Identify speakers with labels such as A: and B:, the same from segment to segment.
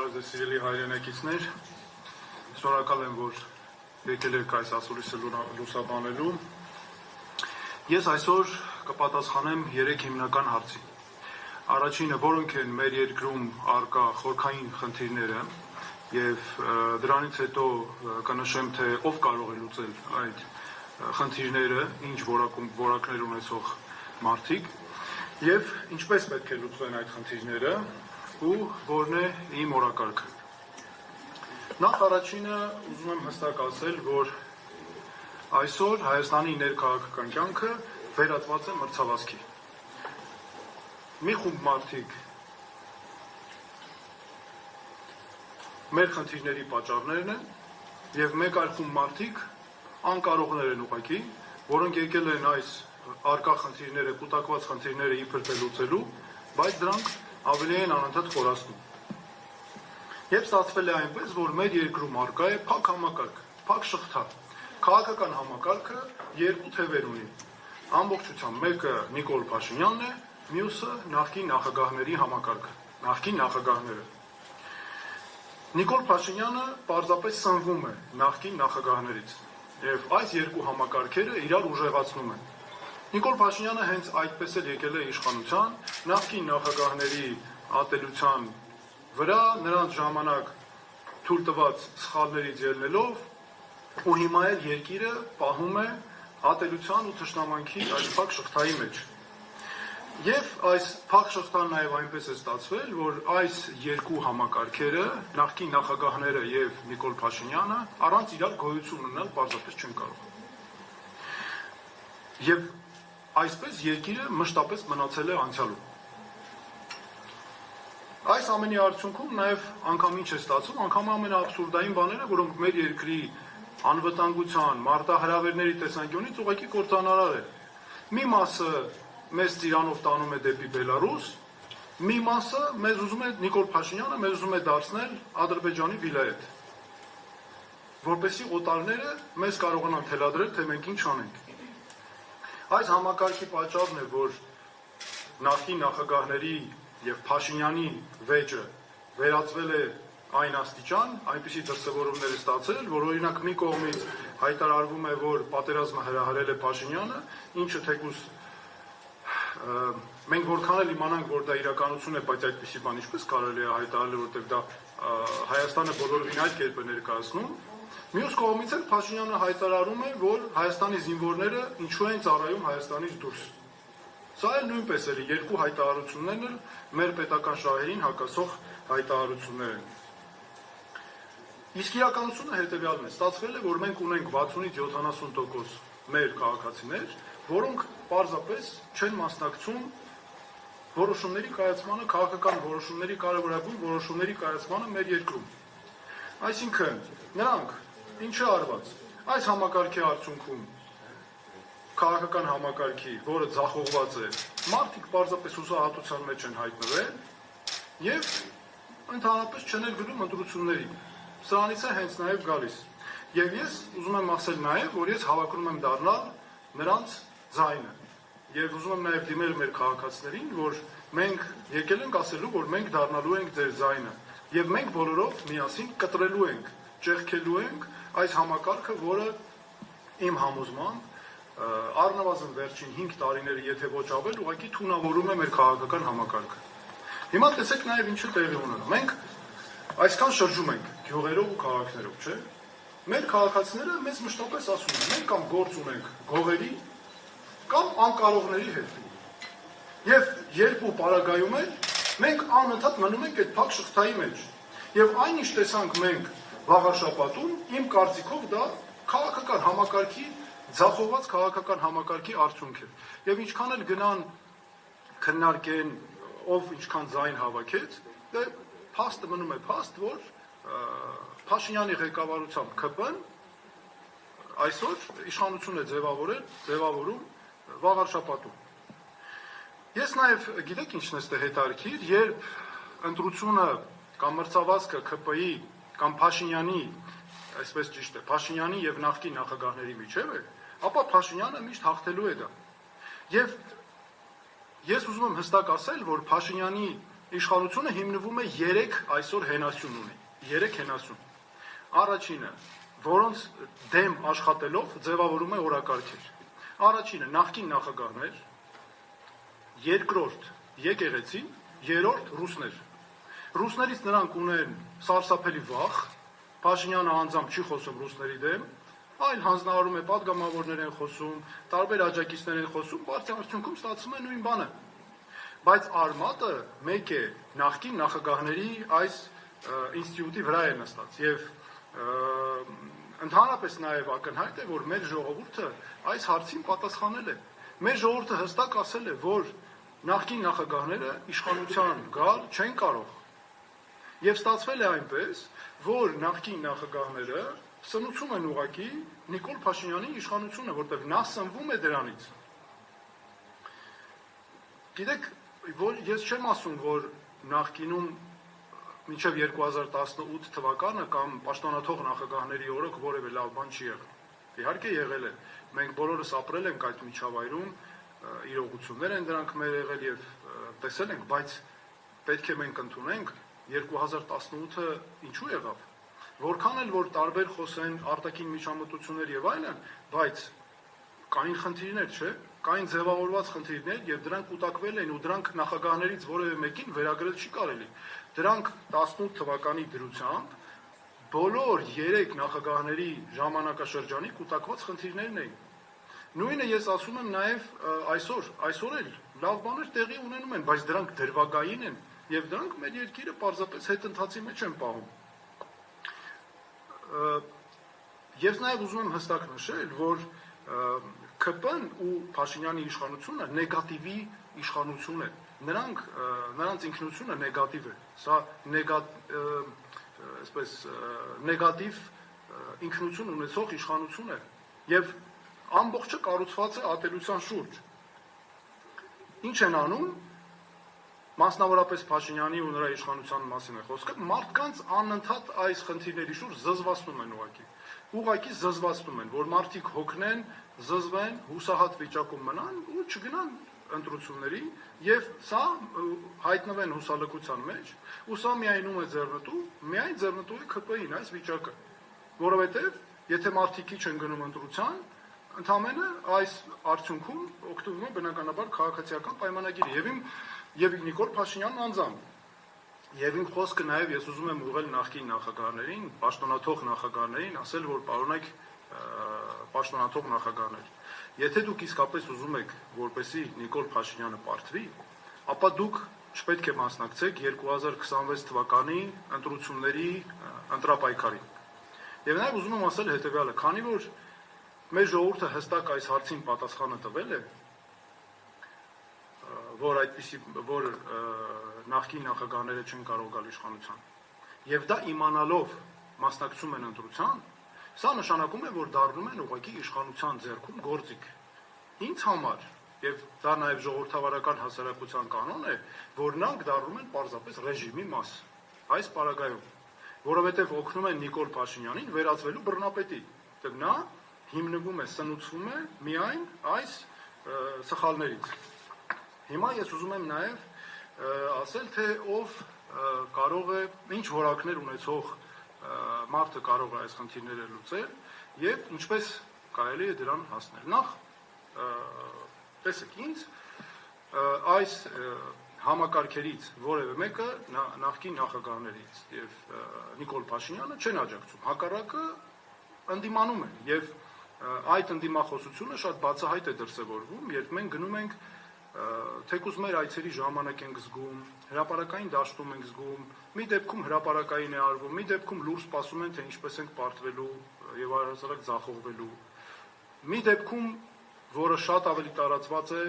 A: Բարև սիրելի հայրենակիցներ, շնորհակալ եմ, որ եկել եք այս ասուլիսը լուսաբանելու։ Ես այսօր կպատասխանեմ 3 հիմնական հարցի։ Առաջինը, որոնք են մեր երկրում առկա խորքային խնդիրները, եւ դրանից հետո կնշեմ, թե ով կարող է լուծել այդ խնդիրները, ինչ որակներ ունեցող մարդիկ, եւ ինչպես պետք է լուծվեն այդ խնդիրները, ու որն է իմ օրակարգը։ Նախ առաջինը ուզում եմ հստակ ասել, որ այսօր Հայաստանի ներքաղաքական կյանքը վերածված է մրցավազքի։ Մի խումբ մարդիկ մեր խնդիրների պատճառներն են, եւ մեկ այլ խումբ մարդիկ անկարողներ են ուղղակի, որոնք եկել են այս առկա խնդիրները, կուտակված խնդիրները իբր թե լուծելու, բայց դրանք ավելի են անընդհատ խորացնում։ Եվ ստացվել է այնպես, որ մեր երկրում առկա է փակ համակարգ, փակ շղթա։ Քաղաքական համակարգը երկու թևեր ունի։ Ամբողջությամբ մեկը Նիկոլ Փաշինյանն է, մյուսը նախկին նախագահների համակարգը, նախկին նախագահները։ Նիկոլ Փաշինյանը պարզապես սնվում է նախկին նախագահներից, եւ այս երկու համակարգերը իրար ուժեղացնում են։ Նիկոլ Փաշինյանը հենց այդպես էլ եկել է իշխանության, նախկին նախագահների ատելության վրա, նրանց ժամանակ թույլ տված սխալներից ելնելով ու հիմա էլ երկիրը պահում է ատելության ու թշնամանքի այս փակ շղթայի մեջ։ Եվ այս փակ շղթան նաև այնպես է ստացվել, որ այս երկու համակարգերը, նախկին նախագահները եւ Նիկոլ Փաշինյանը, առանց իրար գոյություն ունենալ պարզապես չեն կարող։ Եվ այսպես երկիրը մշտապես մնացել է անցյալում։ Այս ամենի արդյունքում նաև անգամ ինչ է ստացվում, անգամ ամենաաբսուրդային բաները, որոնք մեր երկրի անվտանգության, մարտահրավերների տեսանկյունից ուղղակի կործանարար է։ Մի մասը մեզ ծիրանով տանում է դեպի Բելարուս, մի մասը մեզ ուզում է Նիկոլ Փաշինյանը մեզ ուզում է դարձնել Ադրբեջանի վիլայետ, որպեսզի օտարները մեզ կարողանան թելադրել, թե մենք ինչ անենք։ Այս համակարգի պատճառն է, որ նախկին նախագահների եւ Փաշինյանի վեճը վերածվել է այն աստիճան, այնպիսի դրսևորումներ է ստացել, որ օրինակ մի կողմից հայտարարվում է, որ պատերազմը հրահրել է Փաշինյանը, ինչը թեկուզ մենք որքան էլ իմանանք, որ դա իրականություն է, բայց այդպիսի բան ինչպես կարելի է հայտարարել, որտեղ դա Հայաստանը բոլորովին այլ կերպ է ներկայացնում։ Մյուս կողմից էլ Փաշինյանը հայտարարում է, որ Հայաստանի զինվորները ինչու են ծառայում Հայաստանից դուրս։ Սա էլ նույնպես էլ երկու հայտարարություններն էլ մեր պետական շահերին հակասող հայտարարություններ են։ Իսկ իրականությունը հետևյալն է. ստացվել է, որ մենք ունենք 60-ից 70% մեր քաղաքացիներ, որոնք պարզապես չեն մասնակցում որոշումների կայացմանը, քաղաքական որոշումների կարևորագույն որոշումների կայացմանը մեր երկրում։ Այսինքն, նրանք ինչ է արված։ Այս համակարգի արդյունքում քաղաքական համակարգի, որը ձախողված է, մարդիկ պարզապես հուսահատության մեջ են հայտնվել եւ ընդհանրապես չեն էլ գնում ընտրությունների։ Սրանից է հենց նաեւ գալիս։ Եվ ես ուզում եմ ասել նաեւ, որ ես հավակնում եմ դառնալ նրանց ձայնը։ Եվ ուզում եմ նաեւ դիմել մեր քաղաքացիներին, որ մենք եկել ենք ասելու, որ մենք դառնալու ենք ձեր ձայնը, եւ մենք բոլորով միասին կտրելու ենք, ճեղքելու ենք այս համակարգը, որը իմ համոզմամբ առնվազն վերջին 5 տարիները, եթե ոչ ավել, ուղղակի թունավորում է մեր քաղաքական համակարգը։ Հիմա տեսեք նաեւ ինչը տեղի ունենում։ Մենք այսքան շրջում ենք գյուղերով ու քաղաքներով, չէ՞։ Մեր քաղաքացիները մեզ մշտապես ասում են, մենք կամ գործ ունենք գողերի, կամ անկարողների հետ։ Եվ երկու պարագայում են, մենք անընդհատ մնում ենք այդ փակ շղթայի մեջ։ Եվ այնինչ տեսանք մենք վաղաշաբաթում, իմ կարծիքով դա քաղաքական համակարգի ձախողված քաղաքական համակարգի արդյունք է։ Եվ ինչքան էլ գնան քննարկեն, ով ինչքան ձայն հավաքեց, դե փաստը մնում է փաստ, որ Փաշինյանի ղեկավարությամբ ԿՊ-ն այսօր իշխանություն է ձևավորում վաղարշաբաթում։ Ես նաև գիտեք ինչն է հետաքրքիր, երբ ընտրությունը կամ մրցավազքը ԿՊ-ի կամ Փաշինյանի, այսպես ճիշտ է, Փաշինյանի եւ նախկին նախագահների միջև է, ապա Փաշինյանը միշտ հաղթելու է դա։ Եվ ես ուզում եմ հստակ ասել, որ Փաշինյանի իշխանությունը հիմնվում է 3 այսօր հենասյուն ունի, 3 հենասյուն։ Առաջինը, որոնց դեմ աշխատելով ձևավորում է օրակարգեր։ Առաջինը նախկին նախագահներ, երկրորդ եկեղեցին, երրորդ ռուսներ։ Ռուսներից նրանք ունեն սարսափելի վախ, Փաշինյանը անձամբ չի խոսում ռուսների դեմ, այլ հանձնարարում է պատգամավորներ են խոսում, տարբեր աջակիցներ են խոսում, բայց արդյունքում ստացվում է նույն բանը։ Բայց արմատը մեկ է նախկին նախագահների այս ինստիտուտի վրա է նստած եւ ընդհանրապես նաև ակնհայտ է, որ մեր ժողովուրդը այս հարցին պատասխանել է։ Մեր ժողովուրդը հստակ ասել է, որ նախկին նախագահները իշխանության գալ չեն կարող։ Եվ ստացվել է այնպես, որ նախկին նախագահները սնուցում են ուղղակի Նիկոլ Փաշինյանի իշխանությունը, որտեղ նա սնվում է դրանից։ Գիտեք, որ ես չեմ ասում, որ նախկինում մինչև 2018 թվականը կամ պաշտոնաթող նախագահների օրը որևէ լավ բան չի եղել։ Իհարկե եղել է։ Մենք բոլորս ապրել ենք այդ միջավայրում, իրողություններ են դրանք մեր եղել եւ տեսել ենք, բայց պետք է մենք ընդունենք 2018-ը ինչու եղավ։ Որքան էլ որ տարբեր խոսեն արտաքին միջամտություններ եւ այլն, բայց կային խնդիրներ, չէ՞, կային ձևավորված խնդիրներ եւ դրանք կուտակվել են ու դրանք նախագահներից որևէ մեկին վերագրել չի կարելի։ Դրանք 18 թվականի դրությամբ բոլոր 3 նախագահների ժամանակաշրջանի կուտակված խնդիրներն էին։ Նույնը ես ասում եմ նաև այսօր էլ լավ բաներ տեղի ունենում են, բայց դրանք դրվագային են եւ դրանք մեր երկիրը պարզապես հետընթացի մեջ են պահում։ Ես նաև ուզում եմ հստակ նշել, որ ԿՊ-ն ու Փաշինյանի իշխանությունը նեգատիվի իշխանություն է։ Նրանց ինքնությունը նեգատիվ է։ Սա նեգատիվ ինքնություն ունեցող իշխանություն է եւ ամբողջը կառուցված է ատելության շուրջ։ Ինչ են անում, մասնավորապես Փաշինյանի ու նրա իշխանության մասին է խոսքը, մարդկանց անընդհատ այս խնդիրների շուրջ զզվացնում են ուղղակի զզվացնում են, որ մարդիկ հոգնեն, զզվեն, հուսահատ վիճակում մնան ու չգնան ընտրությունների եւ սա հայտնվեն հուսալքության մեջ ու սա միայնում է միայն ձեռնտու է ԿՊ-ին այս վիճակը, որովհետեւ եթե մարդիկ չեն գնում ընտրության, ընդամենը այս արդյունքում օգտվում է բնականաբար քաղաքացիական պայմանագիրը եւ Նիկոլ Փաշինյանն անձամբ եւ իմ խոսքը նաեւ ես ուզում եմ ուղղել նախկին նախագահներին, պաշտոնաթող նախագահներին, ասել որ պարոնայք պաշտոնաթող նախագահներ, եթե դուք իսկապես ուզում եք որպեսի Նիկոլ Փաշինյանը պարտվի, ապա դուք չպետք է մասնակցեք 2026 թվականի ընտրությունների ընտրապայքարին։ Եվ նաեւ ուզում եմ ասել հետեւյալը, քանի որ մեր ժողովուրդը հստակ այս հարցին պատասխանը տվել է, որ նախկին նախագահները չեն կարող գալ իշխանության, եւ դա իմանալով մասնակցում են ընտրության, սա նշանակում է, որ դառնում են ուղղակի իշխանության ձեռքում գործիք։ Ինձ համար, եւ դա նաեւ ժողովրդավարական հասարակության կանոն է, որ նրանք դառնում են պարզապես ռեժիմի մաս այս պարագայում, որովհետեւ օգնում են Նիկոլ Փաշինյանին վերածվելու բռնապետի, դեռ նա հիմնվում է, սնուցվում է միայն այս սխալներից։ Հիմա ես ուզում եմ նաև ասել, թե ով կարող է, ինչ որակներ ունեցող մարդը կարող է այս խնդիրները լուծել եւ ինչպես կարելի է դրան հասնել։ Նախ տեսեք ինձ այս համակարգերից որևէ մեկը նախկին նախագահներից եւ Նիկոլ Փաշինյանը չեն աջակցում, հակառակը ընդդիմանում են եւ այդ ընդդիմախոսությունը շատ բացահայտ է դրսևորվում, երբ մենք գնում ենք թեկուզ մեր այցերի ժամանակ ենք զգում, հրապարակային դաշտում ենք զգում, մի դեպքում հրապարակային է արվում, մի դեպքում լուրջ սպասում են, թե ինչպես ենք պարտվելու եւ առհասարակ ձախողվելու։ Մի դեպքում, որը շատ ավելի տարածված է,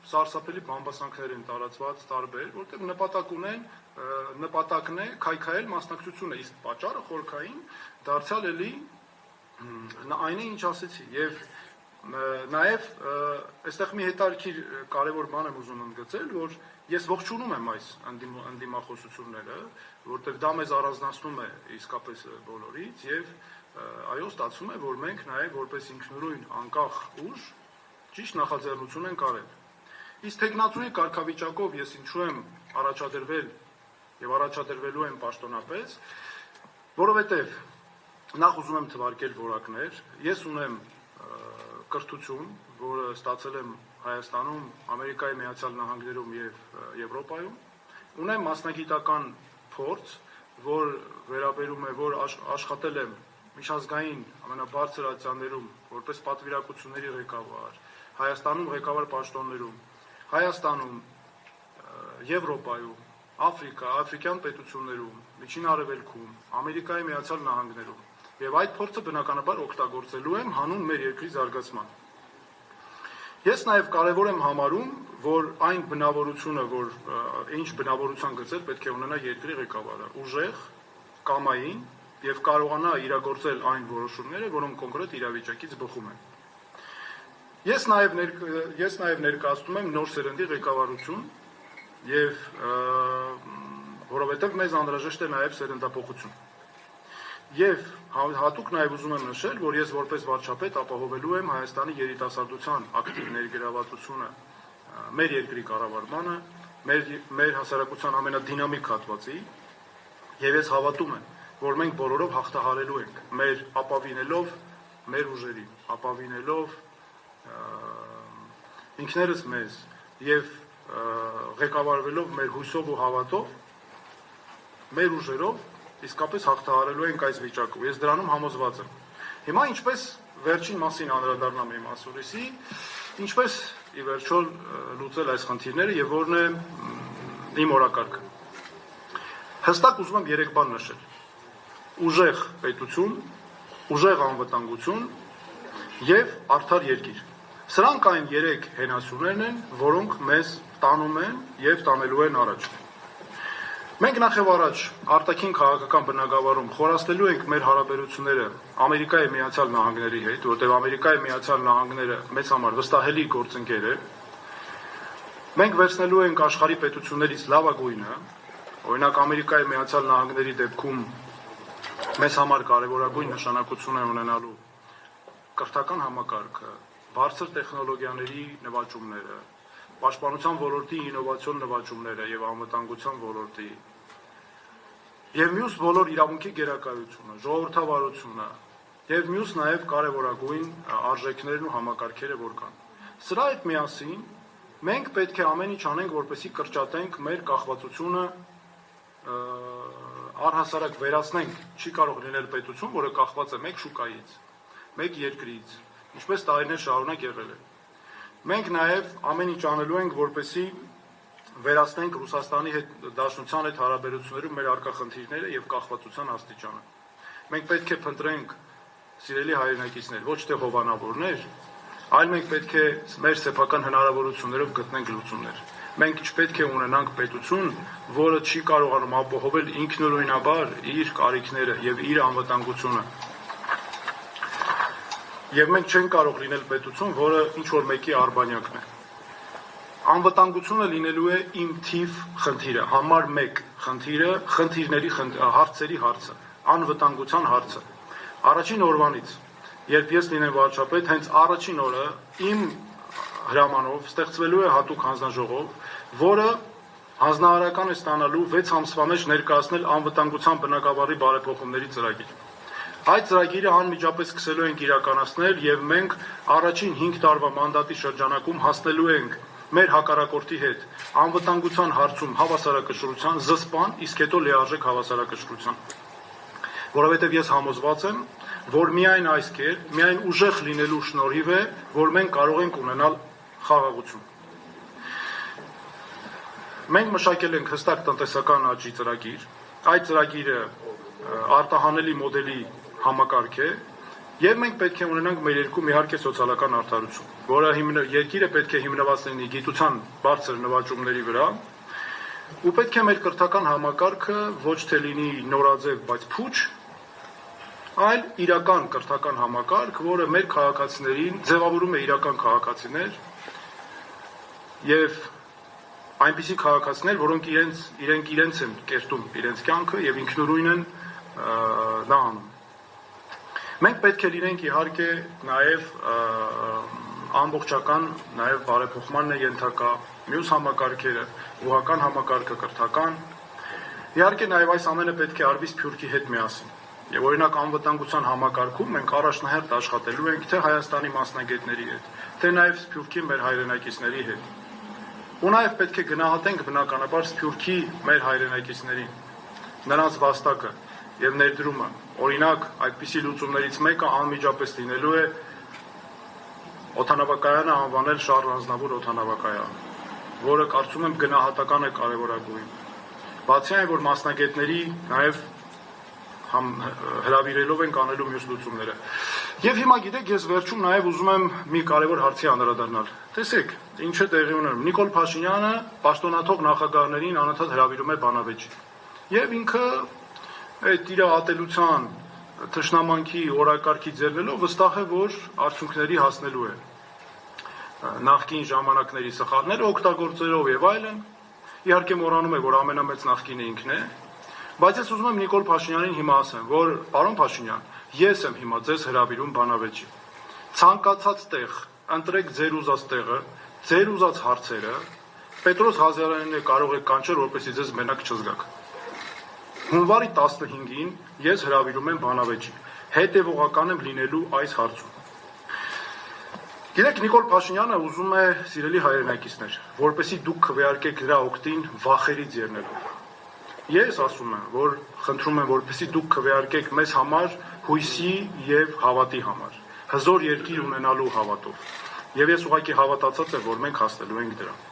A: սարսափելի բամբասանքներ են տարածված տարբեր, որտեղ նպատակն է քայքայել մասնակցությունը, իսկ պատճառը խորքային դարձյալ էլի այն է, ինչ ասեցի, եւ նաև այստեղ մի հետաքրքիր կարևոր բան եմ ուզում ընդգծել, որ ես ողջունում եմ այս ընդդիմախոսությունները, որտեղ դա մեզ առանձնացնում է իսկապես բոլորից եւ այո, ստացվում է, որ մենք նաև որպես ինքնուրույն անկախ ուժ ճիշտ նախաձեռնություն ենք արել։ Իսկ տեխնացուի կարգավիճակով ես ինչու եմ առաջադրվել եւ առաջադրվելու են պաշտոնապես, որովհետեւ նախ ուզում եմ թվարկել որակներ, ես ունեմ կրթություն, որը ստացել եմ Հայաստանում, Ամերիկայի Միացյալ Նահանգներում եւ Եվրոպայում, ունեմ մասնագիտական փորձ, որ վերաբերում է, որ աշխատել եմ միջազգային ամենաբարձր ատյաններում որպես պատվիրակությունների ղեկավար, Հայաստանում ղեկավար պաշտոններում, Հայաստանում, Եվրոպայում, աֆրիկյան պետություններում, Միջին Արևելքում, Ամերիկայի Միացյալ Նահանգներում եւ այդ փորձը բնականաբար օգտագործելու եմ հանուն մեր երկրի զարգացման։ Ես նաեւ կարեւոր եմ համարում, որ այն բնավորությունը, որ ինչ բնավորության գծեր պետք է ունենա երկրի ղեկավարը, ուժեղ, կամային եւ կարողանա իրագործել այն որոշումները, որոնք կոնկրետ իրավիճակից բխում են։ Ես նաեւ ներկայացնում եմ նոր սերնդի ղեկավարություն եւ որովհետեւ մեզ անհրաժեշտ է նաեւ սերնդափոխություն։ Եվ հատուկ նաև ուզում եմ նշել, որ ես որպես վարչապետ ապահովելու եմ Հայաստանի երիտասարդության ակտիվ ներգրավվածությունը մեր երկրի կառավարմանը, մեր հասարակության ամենադինամիկ հատվածի, եւ ես հավատում եմ, որ մենք բոլորով հաղթահարելու ենք, մեր ապավինելով մեր ուժերին, ապավինելով ինքներս մեզ եւ ղեկավարվելով մեր հույսով ու հավատով, մեր ուժերով իսկապես հաղթահարելու ենք այս վիճակը։ Ես դրանում համոզված եմ։ Հիմա ինչպես վերջին մասին անդրադառնամ իմ ասուլիսի, ինչպես ի վերջո լուծել այս խնդիրները եւ որն է իմ օրակարգը։ Հստակ ուզում եմ 3 բան նշել. ուժեղ պետություն, ուժեղ անվտանգություն եւ արդար երկիր։ Սրանք այն 3 հենասյուներն են, որոնք մեզ տանում են եւ տանելու են առաջ։ Մենք նախ առաջ արտաքին քաղաքական բնագավառում խորացնելու ենք մեր հարաբերությունները Ամերիկայի Միացյալ Նահանգների հետ, որտեղ Ամերիկայի Միացյալ Նահանգները մեզ համար վստահելի գործընկեր է։ Մենք վերցնելու ենք աշխարհի պետություններից լավագույնը, օրինակ Ամերիկայի Միացյալ Նահանգների դեպքում մեզ համար կարևորագույն նշանակություն է ունենալու կրթական համակարգը, բարձր տեխնոլոգիաների նվաճումները, պաշտպանության ոլորտի ինովացիոն նվաճումները եւ անվտանգության ոլորտի եւ մյուս բոլոր իրավունքի գերակայությունը, ժողովրդավարությունը եւ մյուս նաեւ կարեւորագույն արժեքներն ու համակարգերը որ կան։ Սրա հետ միասին մենք պետք է ամեն ինչ անենք, որպեսզի կրճատենք մեր կախվածությունը, առհասարակ վերացնենք, չի կարող լինել պետություն, որը կախված է մեկ շուկայից, մեկ երկրից, ինչպես տարիներ շարունակ եղել է։ Մենք նաև ամեն ինչ անելու ենք, որպեսզի վերացնենք Ռուսաստանի հետ Դաշնության հետ հարաբերություններում մեր առկա խնդիրները եւ կախվածության աստիճանը։ Մենք պետք է փնտրենք, սիրելի հայրենակիցներ, ոչ թե հովանավորներ, այլ մենք պետք է մեր սեփական հնարավորություններով գտնենք լուծումներ։ Մենք չպետք է ունենանք պետություն, որը չի կարողանում ապահովել ինքնուրույնաբար իր կարիքները եւ իր անվտանգությունը։ Եվ մենք չենք կարող լինել պետություն, որը ինչ-որ մեկի արբանյակն է։ Անվտանգությունը լինելու է իմ թիվ խնդիրը, համար 1 խնդիրը, խնդիրների հարցերի հարցը, անվտանգության հարցը։ Առաջին օրվանից, երբ ես լինեմ վարչապետ, հենց առաջին օրը իմ հրամանով ստեղծվելու է հատուկ հանձնաժողով, որը հանձնարարական է ստանալու 6 ամսվա մեջ ներկայացնել անվտանգության բնագավառի բարեփոխումների ծրագիր։ Այդ ծրագիրը անմիջապես սկսելու ենք իրականացնել եւ մենք առաջին 5 տարվա մանդատի շրջանակում հասնելու ենք մեր հակառակորդի հետ անվտանգության հարցում հավասարակշռության զսպան, իսկ հետո լիարժեք հավասարակշռության։ Որովհետեւ ես համոզված եմ, որ միայն այս կերպ, միայն ուժեղ լինելու շնորհիվ է, որ մենք կարող ենք ունենալ խաղաղություն։ Մենք մշակել ենք հստակ տնտեսական աճի ծրագիր, այդ ծրագիրը արտահանելի մոդելի համակարգ է, եւ մենք պետք է ունենանք մեր երկում իհարկե սոցիալական արդարություն, որը երկիրը պետք է հիմնված լինի գիտության բարձր նվաճումների վրա, ու պետք է մեր կրթական համակարգը ոչ թե լինի նորաձև, բայց փուչ, այլ իրական կրթական համակարգ, որը մեր քաղաքացիներին ձևավորում է իրական քաղաքացիներ եւ այնպիսի քաղաքացիներ, որոնք իրենց են կերտում իրենց կյանքը եւ ինքնուրույն են դա անում։ Մենք պետք է լինենք իհարկե նաև ամբողջական նաև բարեփոխմանն է ենթակա մյուս համակարգերը, ուղղական համակարգը, կրթական, Իհարկե նաև այս ամենը պետք է արվի Սփյուռքի հետ միասին։ Եվ օրինակ անվտանգության համակարգում մենք առաջնահերթ աշխատելու ենք թե Հայաստանի մասնագետների հետ, թե նաև Սփյուռքի մեր հայրենակիցների հետ։ Ու նաև պետք է գնահատենք բնականաբար Սփյուռքի մեր հայրենակիցներին, նրանց վաստակը եւ ներդրումը։ Օրինակ, այդպիսի լուծումներից մեկը անմիջապես լինելու է օդանավակայանը անվանել Շարլ Ազնավուր օդանավակայան, որը կարծում եմ գնահատական է կարևորագույն։ Բացի այն, որ մասնագետների նաև հրավիրելով ենք անելու մյուս լուծումները։ Եվ հիմա գիտեք, ես վերջում նաև ուզում եմ մի կարևոր հարցի անդրադառնալ։ Տեսեք, ինչ է տեղի ունենում։ Նիկոլ Փաշինյանը պաշտոնաթող նախագահներին անընդհատ հրավիրում է բանավեճի։ Եվ ինքը այդ իր ատելության, թշնամանքի օրակարգի ձեռնելով վստահ է, որ արդյունքների հասնելու է։ Նախկին ժամանակների սխալները օգտագործելով եւ այլն, իհարկե մոռանում է, որ ամենամեծ նախկինը ինքն է, բայց ես ուզում եմ Նիկոլ Փաշինյանին հիմա ասեմ, որ պարոն Փաշինյան, ես եմ հիմա ձեզ հրավիրում բանավեճի։ Ցանկացած տեղ ընտրեք ձեր ուզած տեղը, ձեր ուզած հարցերը, Պետրոս Ղազարյանին կարող եք կանչել, որպեսզի ձեզ մենակ չզգաք։ Հունվարի 15-ին ես հրավիրում եմ բանավեճի։ Հետևողական եմ լինելու այս հարցում։ Գիտեք, Նիկոլ Փաշինյանը ուզում է, սիրելի հայրենակիցներ, որպեսզի դուք քվեարկեք դրա օգտին վախերից ելնելով։ Ես ասում եմ, որ խնդրում եմ, որպեսզի դուք քվեարկեք մեզ համար հույսի եւ հավատի համար, հզոր երկիր ունենալու հավատով։ Եվ ես ուղղակի հավատացած եմ, որ մենք հասնելու ենք դրան։